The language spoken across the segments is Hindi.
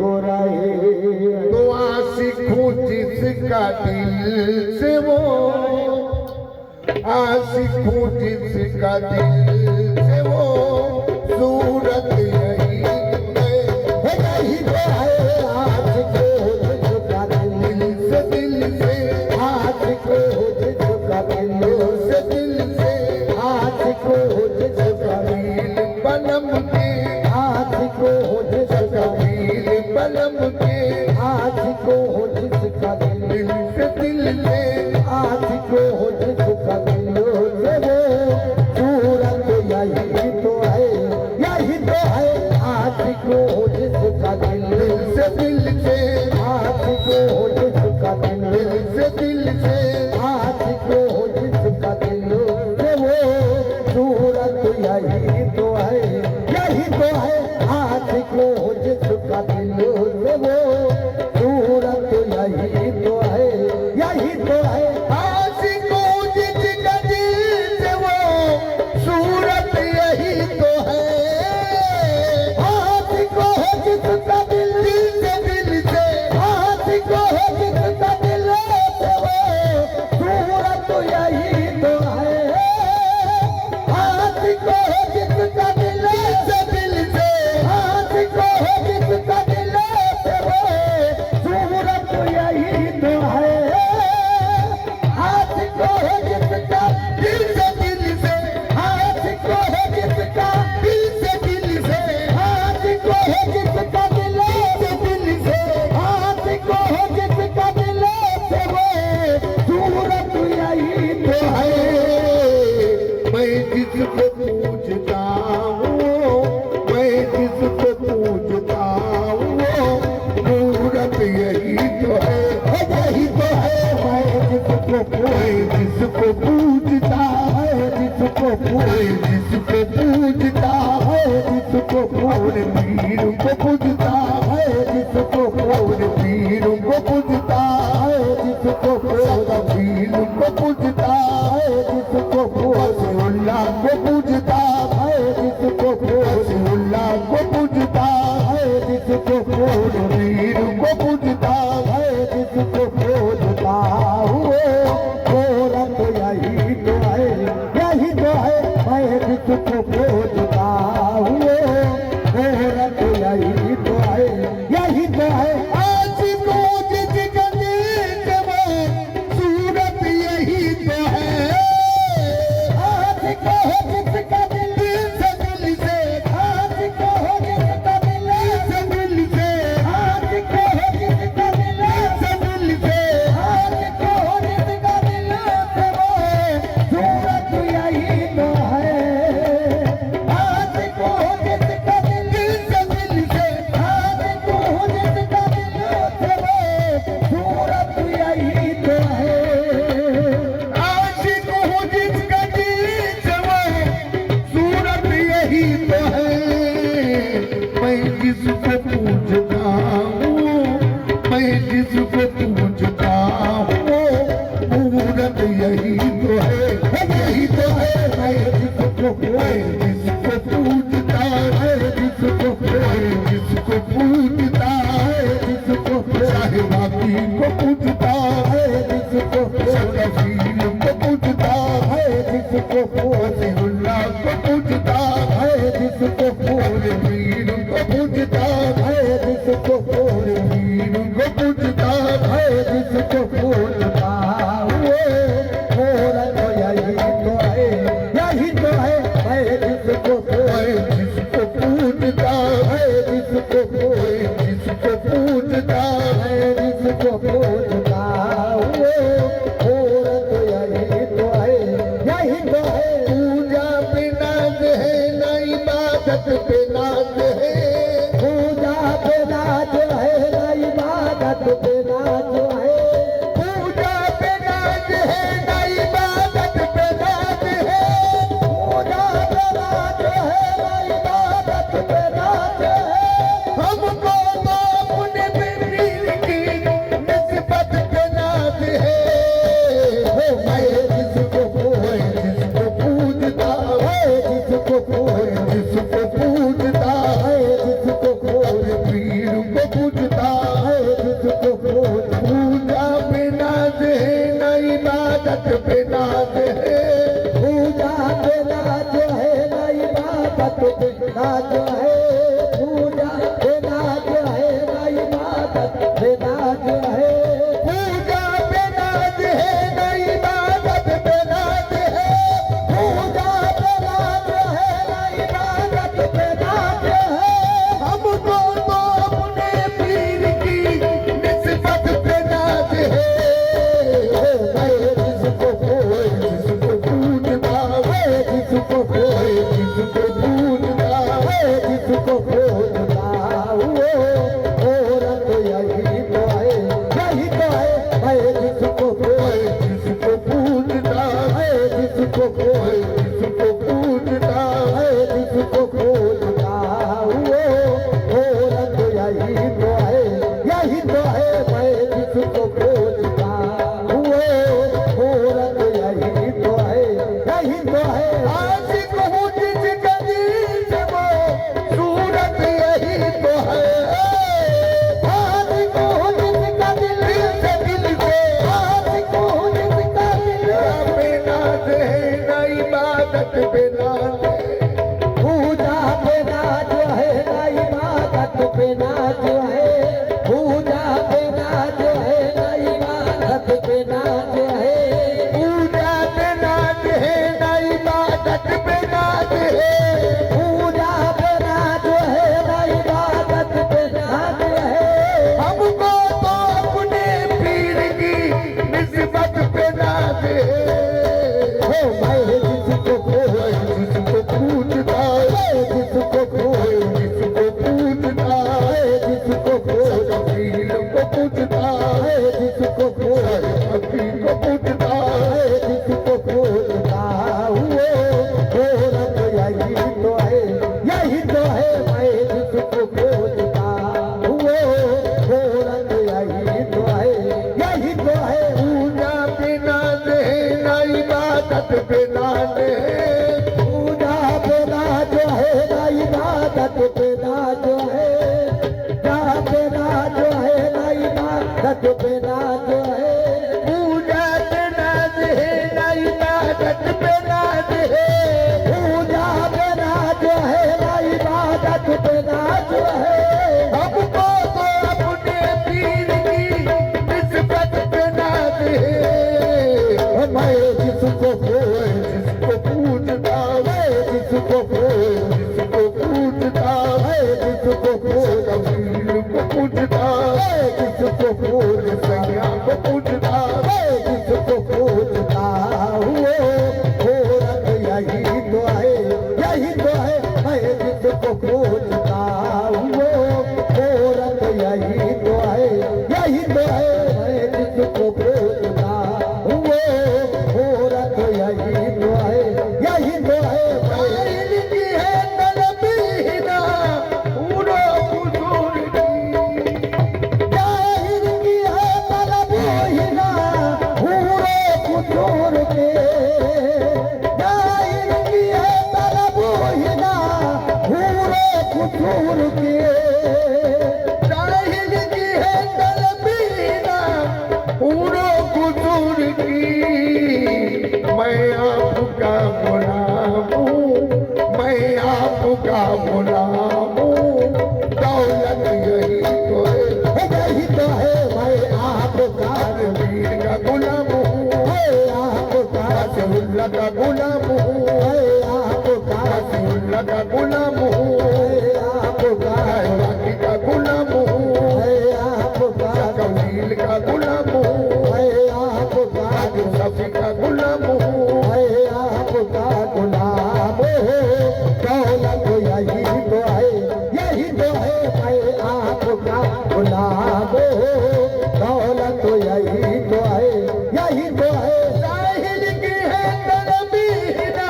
मुस्कुराए। तो आशिक हूँ जिसका दिल से वो, आशिक हूँ जिसका दिल से वो, सूरत यही है, यही तो है आशिक हूँ जिसका दिल से दिल से, आशिक हूँ जिसका दिल से दिल से, आशिक हूँ जिसका दिल बलम के, आशिक हूँ जिसका दिल बलम के, आशिक हूँ जिसका दिल से दिल से, आशिक हूँ जिसका दिल से वो, सूरत यही तो है, यही तो है आशिक हूँ जिसका दिल से दिल से, आशिक हूँ जिसका दिल से दिल से, आशिक हूँ जिसका दिल से वो, सूरत यही तो है, यही तो है आशिक हूँ जिसका दिल से वो, सूरत यही तो है, यही तो है आशिक हूँ जिसका दिल से वो, सूरत यही तो है, आशिक हूँ जिसका दिल से दिल से, आशिक हूँ जिसका दिल से वो, सूरत यही तो है, आशिक हूँ जिसका दिल से दिल से, आशिक हूँ जिसका दिल से वो, सूरत यही तो है, आशिक हूँ जिसका दिल से दिल से, आशिक हूँ जिसका दिल से दिल से, आशिक हूँ जिसका दिल से दिल से, आशिक हूँ जिसका दिल से वो, सूरत यही तो है, मैं जिसको पूजता हूँ, मैं जिसको पूजता हूँ, मूरत यही तो है, यही तो है मैं जिसको पूजता है, जिसको जिसको पूजता है, जिसको अपने पीर को पूजता है, जिसको अपने पीर को पूजता है, जिसको पीर को पूजता है, जिसको अल्लाह को पूजता है, जिसको अल्लाह को पूजता है, जिसको पीर को पूजता है, जिसको खोजता हुए, सूरत यही तो है, यही तो है मैं जिसको खोजता हुए, सूरत यही तो है, यही तो है आशिक हूँ जिसका दिल से वो, सूरत यही तो है, आशिक हूँ जिसका दिल से दिल से, आशिक हूँ जिसका दिल से दिल से, आशिक हूँ जिसका दिल से दिल से, आशिक हूँ जिसका दिल से वो, सूरत यही तो है, आशिक हूँ जिसका दिल से दिल से, आशिक हूँ जिसका दिल से वो, सूरत यही तो है, आशिक हूँ जिसका दिल से वो, सूरत यही तो है, मैं जिसको पूजता हूँ, मैं जिसको पूजता हूँ, मूरत यही तो है, यही तो है, मैं जिसको पूजता है, जिसको पूजता है, जिसको चाहे बाकी को पूजता है, जिसको शकील को पूजता है, जिसको अल्लाह को पूजता है, जिसको पीर को पूजता है, जिसको पीर को पूजता है, जिसको खोजता हुए, सूरत यही तो है, यही तो है मैं जिसको जिसको पूजता है, जिसको जिसको पूजता है, जिसको खोजता हुए, सूरत यही तो है, यही तो है पूजा पे नाज है, ना इबादत पे नाज है, पूजा पे नाच है, ना इबादत पे नाच है, पूजा पे नाज है, ना इबादत पे नाज है, पूजा पे नाच है, ना इबादत पे नाच है, हमको तो अपने पीर की निस्बत पे नाज है, मैं जिसको पूजता है, जिसको जिसको पूजता है, जिसको पीर को पूजता है जिसको पूज पूजा बिना दे न इबादत बिना दे पूजा बिना जो है ना इबादत बिना जो है पूजा बिना जो है ना इबादत बिना जो है पूजा बिना दे न इबादत बिना दे पूजा बिना जो है ना इबादत बिना जो है हमको तो अपने पीर की निस्बत बिना दे मैं जिसको पूज जिसको पूजता जिसको पूज जिसको पूजता जिसको पूजता वो रंग यही तो है मैं जिसको पूज जिसको पूजता जिसको पूज जिसको पूजता जिसको पूजता वो रंग यही तो है मैं जिसको पूजता वो रंग यही तो है आशिक हूँ जिसका दिल से वो सूरत यही तो है आशिक हूँ जिसका दिल से दिल से आशिक हूँ जिसका दिल बिना दे न इबादत बिना दे पूजा बिना जो है ना इबादत बिना जो है पूजा बिना जो है ना इबादत बिना जो है पूजा बिना दे न इबादत बिना दे पूजा बिना जो है ना इबादत बिना जो है हमको तो अपने पीर की निस्बत बिना दे हो मैं जिसको पूज जिसको पूजता जिसको पूज जिसको पूजता जिसको पूज पीर को पूजता जिसको पूज पीर को पूजता जिसको पूजता वो रंग यही तो है मैं जिसको पूजता वो रंग यही तो है पूजा बिना दे न इबादत बिना दे पूजा बिना जो है ना इबादत बिना जो है बिना जो है ना इबादत बिना जो है पूजा बिना दे न इबादत बिना दे पूजा बिना जो है ना इबादत बिना जो है हमको तो अपने पीर की निस्बत बिना दे मैं जिसको पूज जिसको पूजता जिसको पूज जिसको पूजता जिसको पूज पीर को पूजता जिसको पूज सैया को पूजता जिसको पूजता वो रंग यही तो है मैं जिसको पूजता वो रंग यही तो है मैं जिसको पूजता वो रंग यही तो है साहिल की है तलबी ना पूरो हुजूर की जाहिर की है तलब हिना पूरे कुतूर के जाहिर की है तलब हिना पूरे कुतूर के साहिल की है तलबी ना पूरो हुजूर की मैं आपका गुलाम हूँ मैं आपका गुलाम हूँ दौलत यही तो है यही तो है मैं आपका वीर का गुलाम हूँ आपका रसूलुल्लाह का गुलाम हूँ आपका रसूलुल्लाह का गुलाम हूँ आपका बाकी का गुलाम हूँ आपका कबील का गुलाम हूँ आपका सफी का गुलाम हूँ आपका गुलाम हो दौलत यही तो है मैं आपका गुलाम हो दौलत यही तो है साहिल की है तलबी ना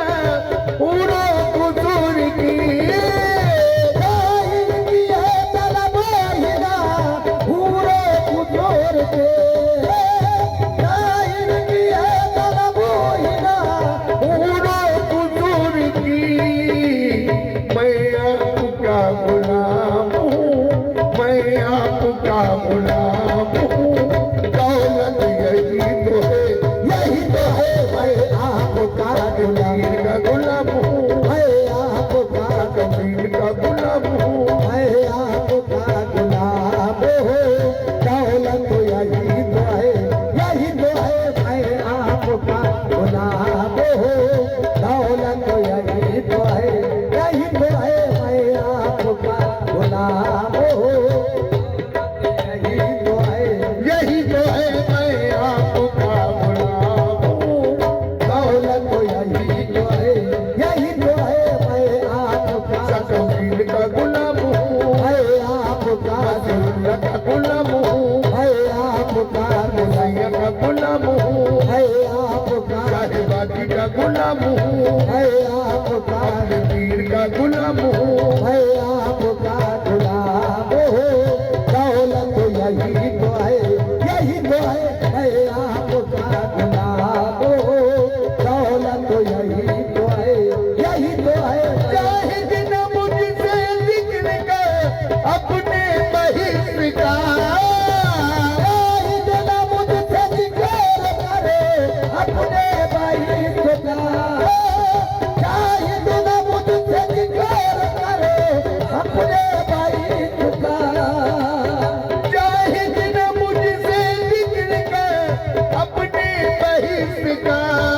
पूरो हुजूर की जाहिर की है तलब हिना पूरे कुतूर के जाहिर की है तलब हिना पूरो हुजूर की मैं आपका गुलाम हूँ मैं आपका गुलाम हूँ, दौलत यही तो है, यही तो है मैं आपका गुलाम, पीर का गुलाम हूँ, मैं आपका पीर का गुलाम हूँ, मैं आपका गुलाम हो, दौलत यही तो है, यही तो है मैं आपका गुलाम हो, दौलत यही तो है, यही तो है मैं आपका गुलाम हो, यही तो है, यही तो है मैं आपका गुलाम हूँ, दौलत यही तो है, यही तो है मैं आपका पीर का गुलाम हूँ, मैं आपका रसूल का गुलाम हूँ, मैं आपका सैया का गुलाम हूँ, मैं आपका साहिबाजी का गुलाम हूँ, मैं आपका पीर का गुलाम हूँ, मैं आपका गुलाम हो, दौलत यही तो है, यही तो है मैं आपका गुलाम हो, दौलत यही तो है, यही तो है चाहे दिन मुझसे जिक्र कर अपने बहिष्कार, चाहे जना मुझसे जिक्र करे अपने भाई का, चाहे जना मुझसे जिक्र करे अपने भाई का, चाहे दिन मुझसे जिक्र कर अपने बहिष्कार,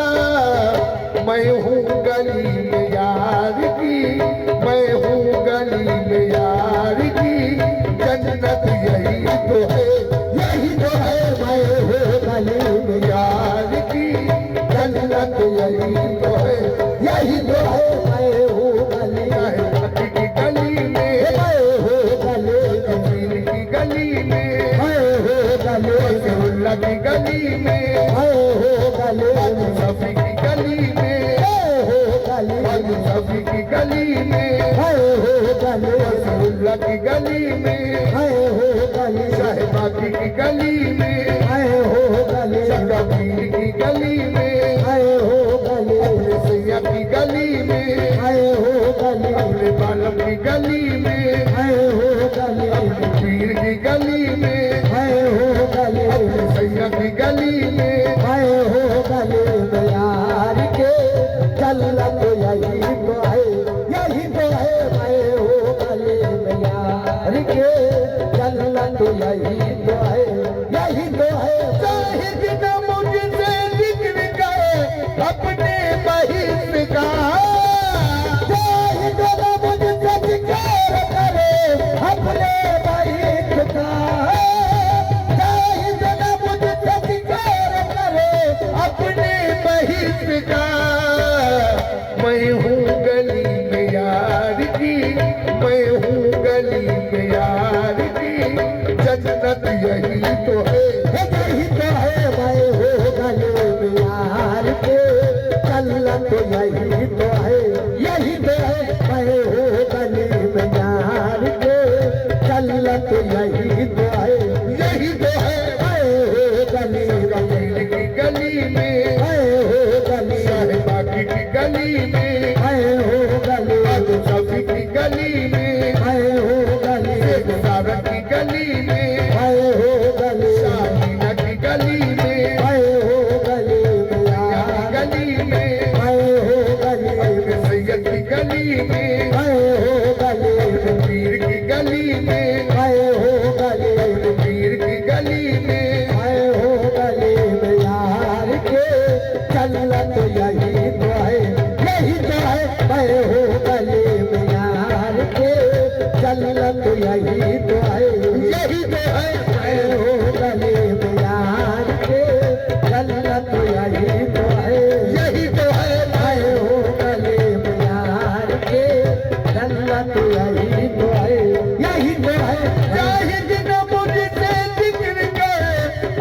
मैं हूँ गली में यार की, मैं हूँ गली में यार की, जन्नत यही तो है, यही तो है मैं हो गली में यार की जन्नत यही तो है, यही तो है मैं हो गली चाहे पति की गली में, मैं हो गली पीर की गली में, मैं हो गली रसूलुल्लाह की गली में, मैं हो गली सफी की गली में, मैं हो गली सफी की गली में, मैं हो गली रसूलुल्लाह की गली में, मैं हो गली साहिबाजी की गली में, मैं हो गली कबीर की गली में, मैं हो गली सैया की गली में, मैं हो गली अपने बालम की गली में, मैं हो गली पीर की गली में, मैं हो गली सैया की गली में, मैं हो गली में यार के चलत यही तो है, यही तो है मैं हो गली में यार के चलत यही तो है, यही तो है चाहे दिन मुझसे जिक्र करे अपने बहिष्कार, चाहे जना मुझसे जिक्र करे अपने भाई का, चाहे जना मुझसे जिक्र करे अपने बहिष्कार, मैं हूँ गली में यार की, मैं हूँ गली में यार की, जन्नत यही तो है, यही तो है मैं हो गली में यार के चलत यही तो है, यही तो है मैं हो गली में यार के चलत यही तो है, यही तो है मैं हो गली कबीर की गली में, मैं हो गली साहिबाजी की गली में, मैं हो गली सफी की गली में, मैं हो गली सारा की गली में, मैं हो गली शाहीना की गली में, मैं हो गली में यार गली में, मैं हो गली सैयद की गली में, मैं हो गली पीर की गली में, मैं हो गली पीर की गली में, मैं हो गली में यार के चलत यही तो है, यही तो है मैं हो गली में यार के चलत यही तो है, यही तो है मैं हो गली में यार के चलत यही तो है, यही तो है मैं हो गली में यार के चलत यही तो है, यही तो है चाहे दिन मुझसे जिक्र करे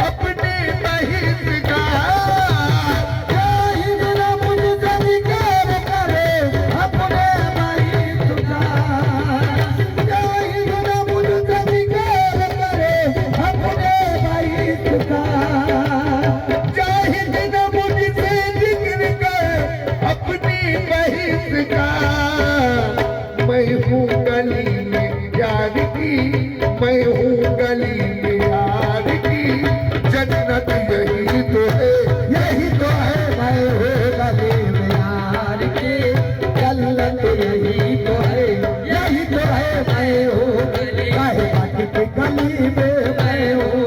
अपने बहिष्कार, चाहे जना मुझसे जिक्र करे अपने भाई का, चाहे जना मुझसे जिक्र करे अपने गली में यार की जन्नत यही तो है, यही तो है मैं हूँ गली में यार की जन्नत यही तो है, यही तो है मैं हूँ काहे माटी की गली में मैं हूँ,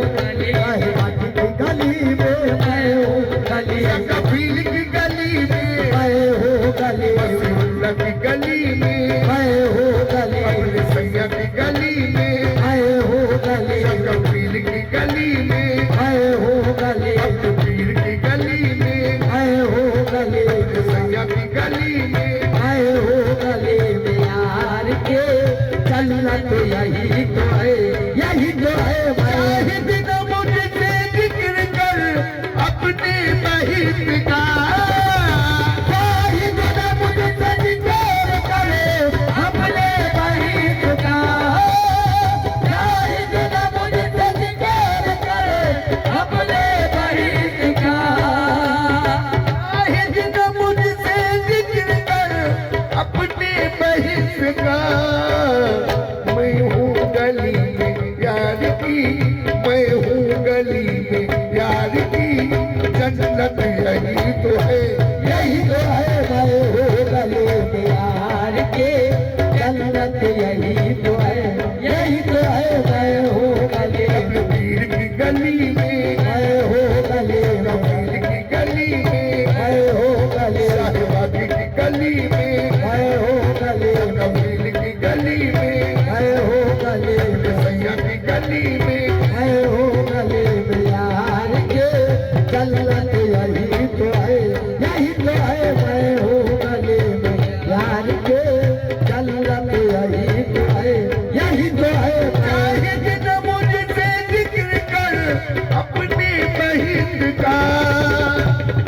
काहे माटी की गली में मैं हूँ गली, कबीर की गली में मैं हूँ गली, वसीउल्लाह की गली में मैं हूँ गली, अपने सैयद की गली में मैं हूँ गली, कबीर की गली में मैं हूँ गली, कबीर की गली में मैं हूँ गली, सैयद की गली में मैं हूँ गली में यार के जन्नत यही तो है, यही तो है मैं दिन मुझसे जिक्र कर अपने महित का, शाहिद न मुझसे जिक्र करे अपने महित का, शाहिद न मुझसे जिक्र करे अपने महित का, दिन मुझसे जिक्र कर अपने महित का। मैं हूँ गली में यार की, मैं हूँ गली में यार की जन्नत यही तो है, यही तो है मैं हूँ गली में यार के जन्नत यही तो है, यही तो है मैं हूँ गली में, कबीर की गली में मैं हूँ गली में, कबीर की गली में मैं हूँ गली में, साहिबागी की गली में मैं हूँ गली में, कबीर की गली में मैं हूँ गली में, सैया की गली में मैं हूँ गली में यार के जन्नत यही तो है, यही तो है मैं हूँ गली में यार के जन्नत यही तो है, यही तो है मैं दिन मुझसे जिक्र कर अपने महित का,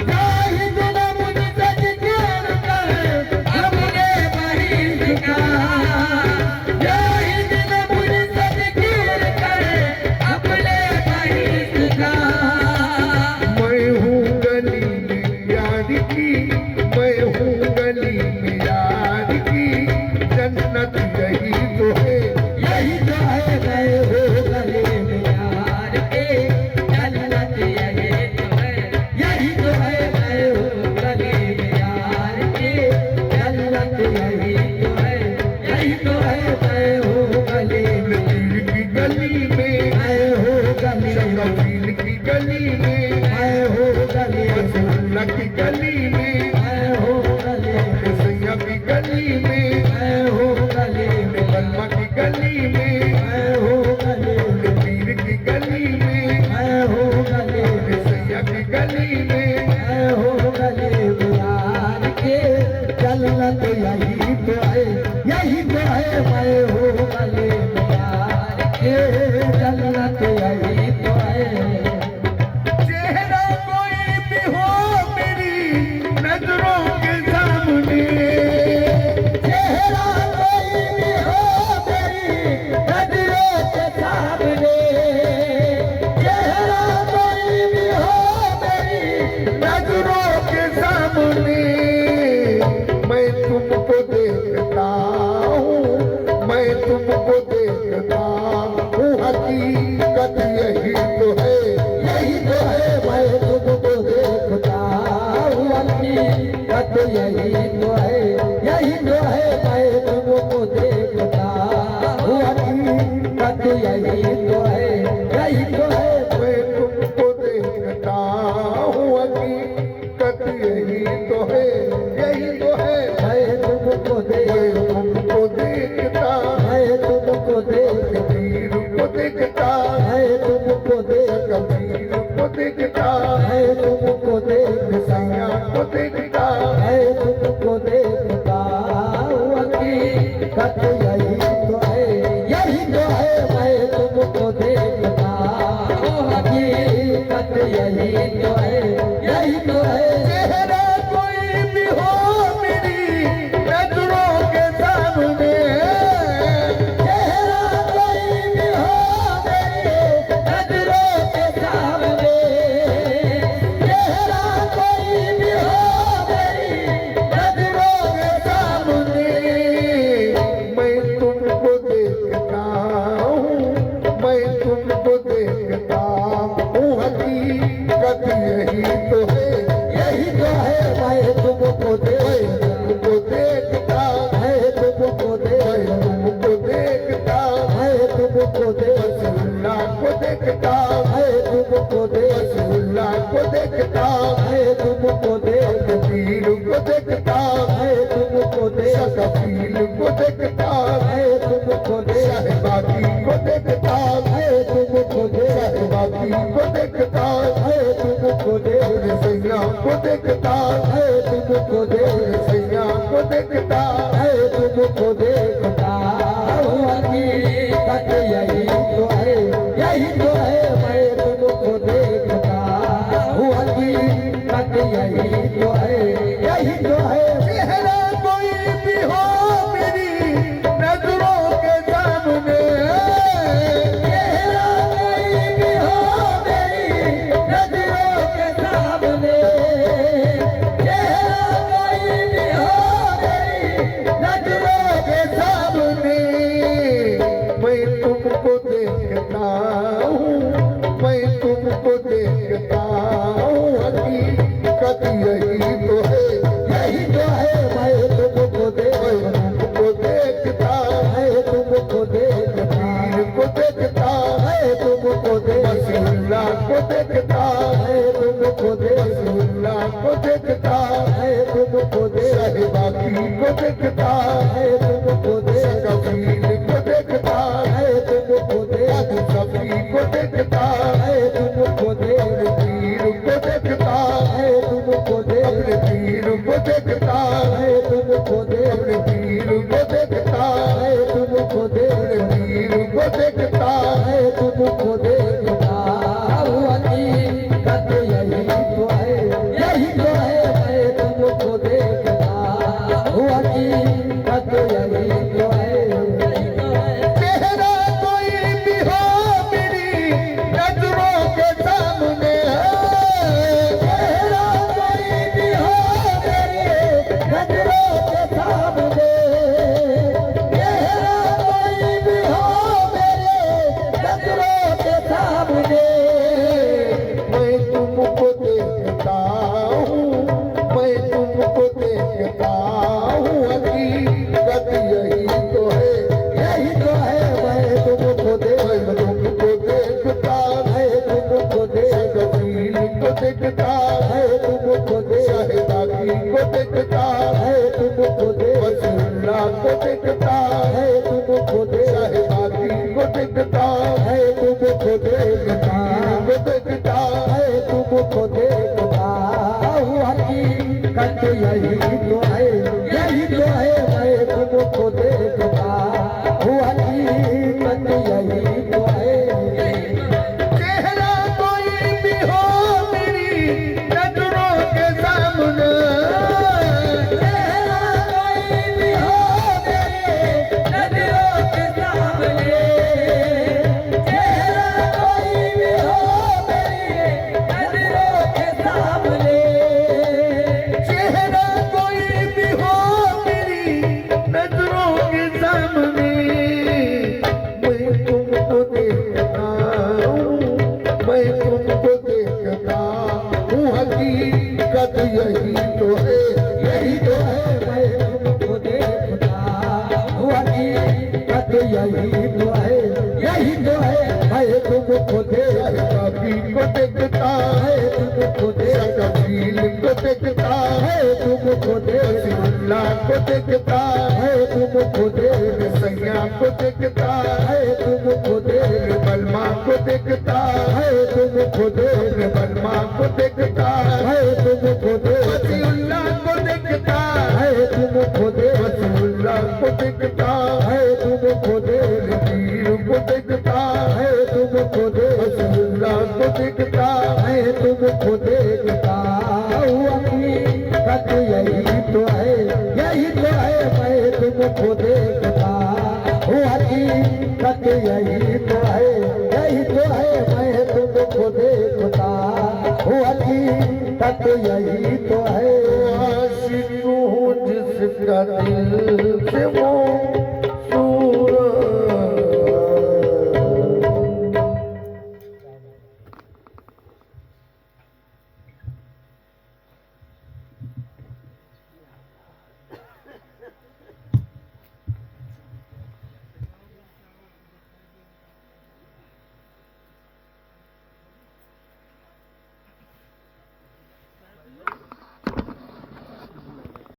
शाहिद न मुझसे जिक्र करे अपने महित का, शाहिद न मुझसे जिक्र करे अपने महित का, मैं हूँ गली में यार की, मैं हूँ गली में यार की जन्नत यही तो है, यही तो है मैं हूँ गली में यार के जन्नत यही तो है, यही तो है मैं हूँ गली में यार के जन्नत यही तो है, यही तो है मैं हूँ गली में, कबीर की गली में मैं हूँ गली में, कबीर की गली में मैं हूँ गली में, रसूलुल्लाह की गली में मैं हूँ गली में, सैया की गली में मैं हूँ गली में, बलमा की गली में मैं हूँ गली में, कबीर की गली में मैं हूँ गली में, सैया की गली में मैं हूँ गली में यार के जन्नत यही तो है, यही तो है मैं हूँ गली में यार के जन्नत यही तो है, चेहरा कोई भी हो मेरी नजरों के सामने, चेहरा कोई भी हो मेरी नजरों के सामने, चेहरा कोई भी हो मेरी नजरों के सामने मैं तुमको देखता हूँ, मैं तुमको देखता हूँ, हकीकत यही तो है, यही तो है मैं तुमको देखता हूँ, हकीकत यही तो है, यही तो है मैं तुमको देखता हूँ, हकीकत यही तो है, यही तो है मैं तुमको देखता हूँ, हकीकत यही तो है, यही तो है मैं तुमको मैं तुमको देखता मैं तुमको देख कबीर को देखता मैं तुमको देख कबीर को देखता मैं तुमको देख सैया को देखता मैं तुमको देखता हूँ, हकीकत यही तो है, यही तो है मैं तुमको देखता हूँ, हकीकत यही तो है, यही तो है चेहरा कोई भी हो मेरी नजरों के सामने, चेहरा कोई भी हो मेरे तुमको देखता हूँ हकीकत यही तो है यही तो है मैं तुमको तुमको देखता है तुमको तुमको देखता तुमको रसूलुल्लाह को देखता तुमको रसूलुल्लाह को देखता तुमको पीर को देखता तुमको सकफील को देखता तुमको साहिबाकी को देखता तुमको साहिबाकी को देखता तुमको अपने सैया को देखता तुमको अपने सैया को देखता तुमको देखता हकीकत यही तो है यही तो है मैं तुमको देखता हूँ हकीकत यही तो है यही तो है चेहरा कोई भी हो मेरी नजरों के सामने चेहरा कोई भी हो मेरी नजरों के सामने चेहरा कोई भी हो मेरी नजरों के सामने मैं तुमको देखता हूँ मैं तुमको देखता हूँ हकीकत यही तो है यही तो है मैं तुमको तुमको देखता तुमको पीर को देखता तुमको रसूलुल्लाह को देखता तुमको रसूलुल्लाह को देखता तुमको साहिबाकी को देखता तुमको सकफील को देखता तुमको सफी को देखता तुमको पीर को देखता तुमको अपने पीर को देखता तुमको अपने पीर को देखता तुमको अपने पीर को देखता तुमको देखता हकीकत यही तो है यही तो है मैं तुमको देखता हकीकत यही तो है चेहरा कोई भी हो मेरी नजरों के सामने चेहरा कोई भी हो मेरी नजरों के सामने चेहरा कोई भी हो मेरे नजरों के सामने मैं तुमको देखता हूँ मैं तुमको देखता हूँ हकीकत यही तो है यही तो है मैं तुमको मैं तुमको देखता तुमको सकफील को देखता तुमको साहिबाकी को देखता तुमको रसूलुल्लाह को देखता तुमको साहिबाकी को देखता तुमको देखता को देखता तुमको देखता हकीकत यही तो है यही तो है मैं तुमको देखता हकीकत यही तो है चेहरा कोई भी हो मेरी नजरों के सामने चेहरा कोई भी हो मेरे नजरों के सामने चेहरा कोई भी हो मेरे नजरों के सामने चेहरा कोई भी हो मेरी नजरों के सामने मैं तुमको देखता हूँ मैं तुमको देखता हूँ हकीकत यही तो है यही तो है मैं तुमको देखता हूँ हकीकत यही तो है यही तो है मैं तुमको साहिबाकी को देखता तुमको सकफील को देखता तुमको रसूलुल्लाह को देखता तुमको सैया को देखता तुमको बलमा को देखता तुमको बलमा को देखता तुमको वसीउल्लाह को देखता तुमको रसूलुल्लाह को देखता तुमको पीर को देखता तुमको रसूलुल्लाह को देखता तुमको देखता हकीकत यही तो है यही तो है मैं तुमको देखता हकीकत यही तो है यही तो है मैं तुमको देखता हकीकत यही तो है आशिक हूँ जिसका दिल से वो